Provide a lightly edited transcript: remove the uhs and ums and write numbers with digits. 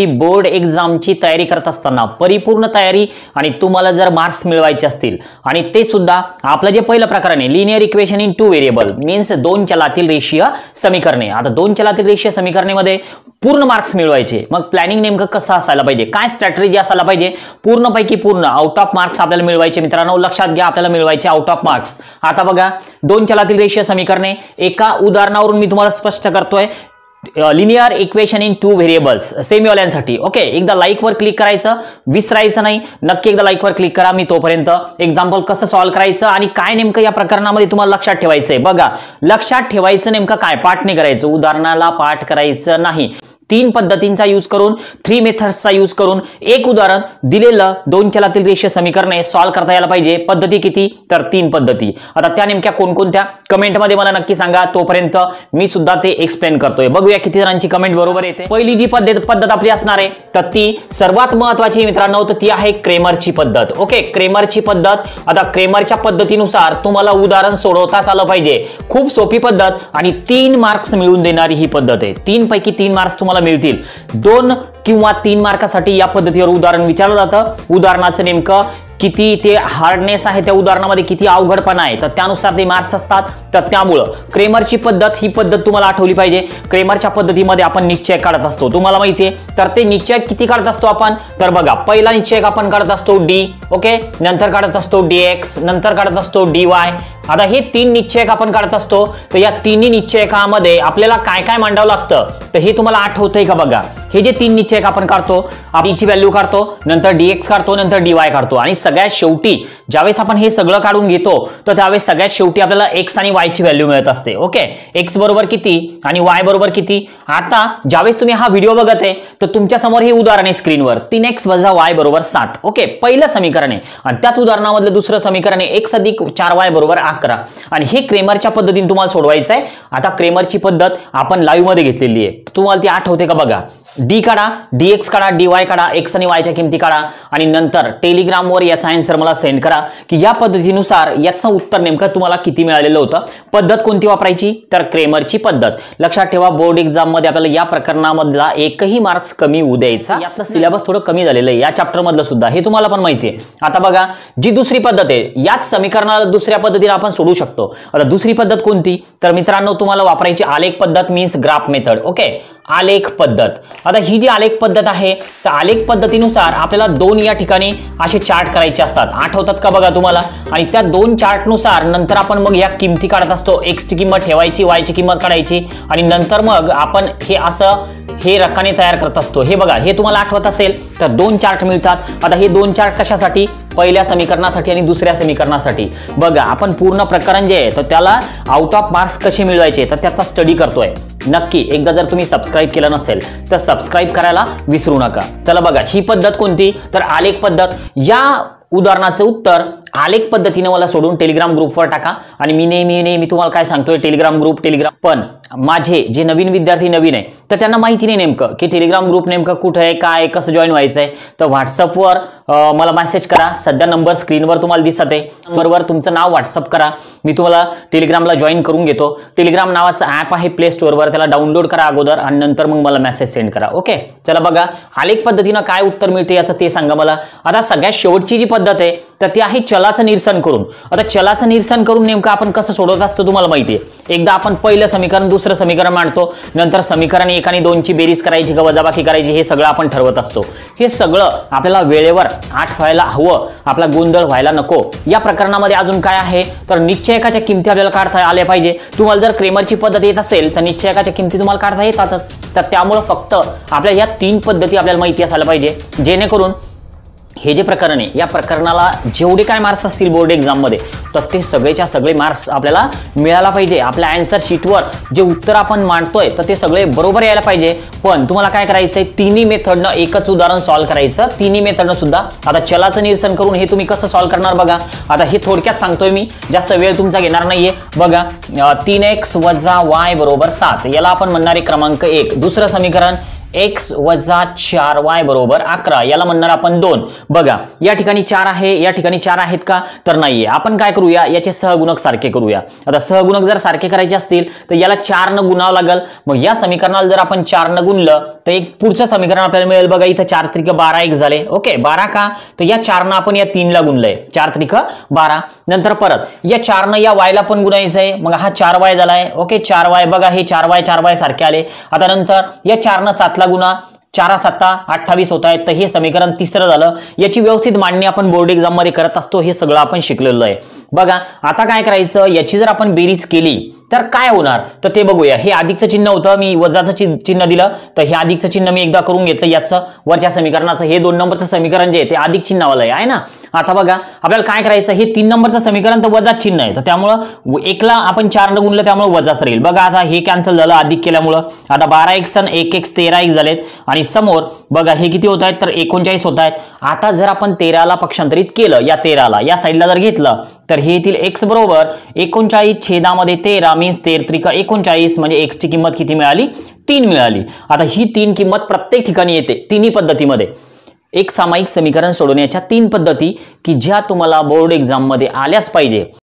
Board एक्झामची तयारी करत असताना परिपूर्ण तयारी आणि तुम्हाला जर मार्क्स मिळवायचे असतील आणि ते सुद्धा आपलं जे पहिलं प्रकरण आहे linear equation in 2 variable means 2 चलातील रेषीय समीकरणे। आता 2 चलातील रेषीय समीकरणेमध्ये पूर्ण मार्क्स मिळवायचे, मग प्लॅनिंग नेमकं कसं असायला पाहिजे, काय स्ट्रॅटेजी असायला पाहिजे, पूर्णपैकी पूर्ण आउट ऑफ मार्क्स आपल्याला मिळवायचे मित्रांनो, लक्षात घ्या आपल्याला मिळवायचे आउट ऑफ मार्क्स। आता बघा 2 चलातील रेषीय समीकरणे एका उदाहरणावरून मी तुम्हाला स्पष्ट करतोय। लिनियर इक्वेशन इन 2 व्हेरिएबल्स सेमीवाल्यांसाठी ओके, एकदा लाईक वर क्लिक करायचं, विसरायचं नाही, नक्की एकदा लाईक वर क्लिक करा। मी तोपर्यंत एक्झाम्पल कसं सॉल्व्ह करायचं आणि काय नेमकं या प्रकरणामध्ये तुम्हाला लक्षात ठेवायचंय बघा, लक्षात ठेवायचं नेमकं काय, पाठ नाही करायचं, उदाहरणाला पाठ करायचं नाही। 3 पद्धतींचा यूज करून 3 मेथड्सचा यूज करून एक उदाहरण दिलेलं 2 चलातील रेषीय समीकरणे सॉल्व्ह करता यायला पाहिजे। पद्धती किती तर 3 पद्धती। आता त्या नेमक्या कोणकोणत्या कमेंट मध्ये मला नक्की सांगा, तोपर्यंत मी सुद्धा ते एक्सप्लेन करतोय। बघूया किती जणांची कमेंट बरोबर येते। पहिली जी पद्धत आपली असणार आहे तर ती सर्वात महत्त्वाची मित्रांनो, तर ती आहे क्रेमरची पद्धत। ओके, क्रेमरची पद्धत। आता क्रेमरच्या पद्धतीनुसार तुम्हाला उदाहरण सोडवताच आलं पाहिजे, खूप सोपी पद्धत आणि 3 मार्क्स मिळवून देणारी ही पद्धत आहे। 3 पैकी 3 मार्क्स तुम्हाला मिळतील। 2 किंवा 3 मार्कासाठी या पद्धतीवर उदाहरण विचारलं जातं, उदाहरणाचं नेमकं किती ते हार्डनेस आहे, त्या उदाहरणामध्ये किती अवघडपणा आहे, तर त्यानुसार ते मार्क्स असतात। तर त्यामुळं क्रेमरची पद्धत ही पद्धत तुम्हाला आठवली पाहिजे। क्रेमरच्या पद्धतीमध्ये आपण निश्चय काढत असतो, तुम्हाला माहिती आहे। तर ते निश्चय किती काढत असतो आपण, तर बघा पहिला निश्चय आपण काढत असतो डी, ओके, नंतर काढत असतो dx, नंतर काढत असतो dy। आता हे 3 निश्चयक आपण काढत असतो, तर या तिन्ही निश्चयकामध्ये आपल्याला काय काय मांडावं लागतं तर हे तुम्हाला आठवतंय का बघा। हे जे 3 निश्चयक आपण काढतो, आपण ची व्हॅल्यू काढतो, नंतर dx काढतो, नंतर dy काढतो आणि सगळ्यात शेवटी ज्यावेळेस आपण हे सगळं काढून घेतो तर त्यावेळेस सगळ्यात शेवटी आपल्याला x आणि y ची व्हॅल्यू मिळत असते। ओके, x बरोबर किती आणि y बरोबर किती। आता ज्यावेळेस तुम्ही हा व्हिडिओ बघत आहे तर तुमच्या समोर हे उदाहरण आहे स्क्रीनवर, 3x + y = 7। ओके, पहिलं समीकरण आहे आणि त्याच उदाहरणामधलं दुसरं समीकरण आहे x + 4y = 11 आणि हे क्रेमरच्या पद्धतीने तुम्हाला सोडवायचं आहे। आता क्रेमरची पद्धत आपण लाईव्ह मध्ये घेतलेली आहे, तुम्हाला ती आठवते का बघा। डी काढा, dx काढा, dy काढा, x आणि y च्या किमती काढा आणि नंतर टेलिग्रामवर याचा आन्सर मला सेंड करा की या पद्धतीनुसार याचं उत्तर नेमकं तुम्हाला किती मिळालेलं होतं। पद्धत कोणती वापरायची तर क्रेमरची पद्धत। लक्षात ठेवा बोर्ड एक्झाम मध्ये आपल्याला या प्रकरणामधला एकही मार्क्स कमी होऊ द्यायचा, यातलं सिलेबस थोडं कमी झालेलं आहे या चॅप्टर मधलं सुद्धा, हे तुम्हाला पण माहिती आहे। आता बघा जी दुसरी पद्धत आहे, याच समीकरणाला दुसऱ्या पद्धतीने आपण सोडू शकतो। आता दुसरी पद्धत कोणती तर मित्रांनो तुम्हाला वापरायची आलेख पद्धत मीन्स ग्राफ मेथड। ओके, आलेख पद्धत। आता ही जी आलेख पद्धत आहे तर आलेख पद्धतीनुसार आपल्याला 2 या ठिकाणी असे चार्ट करायचे असतात, आठवतात का बघा तुम्हाला। आणि त्या 2 चार्टनुसार नंतर आपण मग या किमती काढत असतो, x ची किंमत ठेवायची, y ची किंमत काढायची आणि नंतर मग आपण हे असं हे रकाने तयार करत असतो। हे बघा, हे तुम्हाला आठवत असेल तर 2 चार्ट मिळतात। आता हे 2 चार्ट कशासाठी, पहिल्या समीकरणासाठी आणि दुसऱ्या समीकरणासाठी। बघा आपण पूर्ण प्रकरण जे आहे तर त्याला आउट ऑफ मार्क्स कसे मिळवायचे तर त्याचा स्टडी करतोय। नक्की एकदा जर तुम्ही सबस्क्राइब केलं नसेल तर सबस्क्राइब करायला विसरू नका। चला बघा ही पद्धत कोणती तर आलेख पद्धत। या उदाहरणाचं उत्तर आलेख पद्धतीने मला सोडून टेलिग्राम ग्रुपवर टाका आणि मी नेहमी तुम्हाला काय सांगतोय, टेलिग्राम पण माझे जे नवीन विद्यार्थी नवीन आहे तर त्यांना माहिती नाही नेमकं की टेलिग्राम ग्रुप नेमकं कुठे आहे, काय कसं जॉईन व्हायचं आहे, तर व्हॉट्सअपवर मला मेसेज करा। सध्या नंबर स्क्रीनवर तुम्हाला दिसत आहे, नंबरवर तुमचं नाव व्हॉट्सअप करा, मी तुम्हाला टेलिग्रामला जॉईन करून घेतो। टेलिग्राम नावाचं ॲप आहे प्ले स्टोअरवर, त्याला डाउनलोड करा अगोदर आणि नंतर मग मला मेसेज सेंड करा। ओके, चला बघा आलेख पद्धतीनं काय उत्तर मिळते याचं ते सांगा मला। आता सगळ्यात शेवटची जी पद्धत आहे तर ती आहे चलाचं निरसन करून। आता चलाचं निरसन करून नेमकं आपण कसं सोडवत असतो तुम्हाला माहिती आहे। एकदा आपण पहिलं समीकरण दुसरं समीकरण मांडतो, नंतर समीकरण 1 आणि 2 ची बेरीज करायची का वजाबाकी करायची हे सगळं आपण ठरवत असतो। हे सगळं आपल्याला वेळेवर आठवायला हवं, आपला गोंधळ व्हायला नको। या प्रकरणामध्ये अजून काय आहे तर निश्चयकाच्या किमती आपल्याला काढता आल्या पाहिजे। तुम्हाला जर क्रेमरची पद्धत येत असेल तर निश्चयकाच्या किमती तुम्हाला काढता येतातच। तर त्यामुळे फक्त आपल्या या 3 पद्धती आपल्याला माहिती असायला पाहिजे, जेणेकरून हे जे प्रकरण आहे या प्रकरणाला जेवढे काय मार्क्स असतील बोर्ड एक्झाम मध्ये तर ते सगळेच्या सगळे मार्क्स आपल्याला मिळायला पाहिजे। आपल्या आन्सर शीटवर जे उत्तर आपण मांडतोय तर ते सगळे बरोबर यायला पाहिजे। पण तुम्हाला काय करायचंय, तिन्ही मेथडनं एकच उदाहरण सॉल्व्ह करायचं, तिन्ही मेथडनं सुद्धा। आता चलाचं निरसन करून हे तुम्ही कसं सॉल्व्ह करणार बघा। आता हे थोडक्यात सांगतोय मी, जास्त वेळ तुमचा घेणार नाहीये। बघा 3x - y = 7 याला आपण म्हणणारे क्रमांक 1। दुसरं समीकरण x वजा 4y बरोबर 11, याला म्हणणार आपण 2. बघा या ठिकाणी 4 आहे, या ठिकाणी 4 आहेत का, तर नाहीये. आपण काय करूया, याचे सहगुणक सारखे करूया. आता सहगुणक जर सारखे करायचे असतील तर याला 4 न गुणावं लागेल. मग या समीकरणाला जर आपण 4 न गुणलं तर एक पुढचं समीकरण आपल्याला मिळेल. बघा इथं 4 त्रिक 12 एक झाले. ओके 12 का, तर या 4 न आपण या 3 ला गुणलंय, 4 त्रिक 12. नंतर परत या 4 न या y ला पण गुणायचं आहे, मग हा 4y झालाय. ओके 4y, बघा हे 4y सारखे आले. आता नंतर या 4 न 7 ला गुणा, 4 7 28 होत आहेत. तर हे समीकरण तिसरं झालं. याची व्यवस्थित मांडणी आपण बोर्ड एक्झाम मध्ये करत असतो, हे सगळं आपण शिकलेलो आहे. बघा आता काय करायचं, याची जर आपण बेरीज केली तर काय होणार तर ते बघूया. हे अधिकचं चिन्ह होतं, मी वजाचं चिन्ह दिलं, तर हे अधिकचं चिन्ह मी एकदा करून घेतलं याचं वरच्या समीकरणाचं. हे 2 नंबरचं समीकरण जे आहे ते अधिक चिन्हावालं आहे ना. आता बघा आपल्याला काय करायचं, हे 3 नंबरचं समीकरण तर वजा चिन्ह आहे, तर त्यामुळं 1 ला आपण 4 न गुणलं त्यामुळे वजाच राहील. बघा आता हे कॅन्सल झालं अधिक केल्यामुळं. आता 12 x आणि 1 x 13 x झालेत आणि समोर बघा हे किती होत आहेत तर 39 होत आहेत. आता जर आपण 13 ला पक्षांतरित केलं, या 13 ला या साईडला जर घेतलं तर हे येतील x बरोबर 39 छेदामध्ये 13 मीन्स 13 त्रिक 39, म्हणजे x ची किंमत किती मिळाली, 3 मिळाली. आता ही 3 किंमत प्रत्येक ठिकाणी येते तिन्ही पद्धतीमध्ये. एक सामायिक समीकरण सोडवण्याच्या 3 पद्धती की ज्या तुम्हाला बोर्ड एक्झाम मध्ये आल्याच पाहिजे.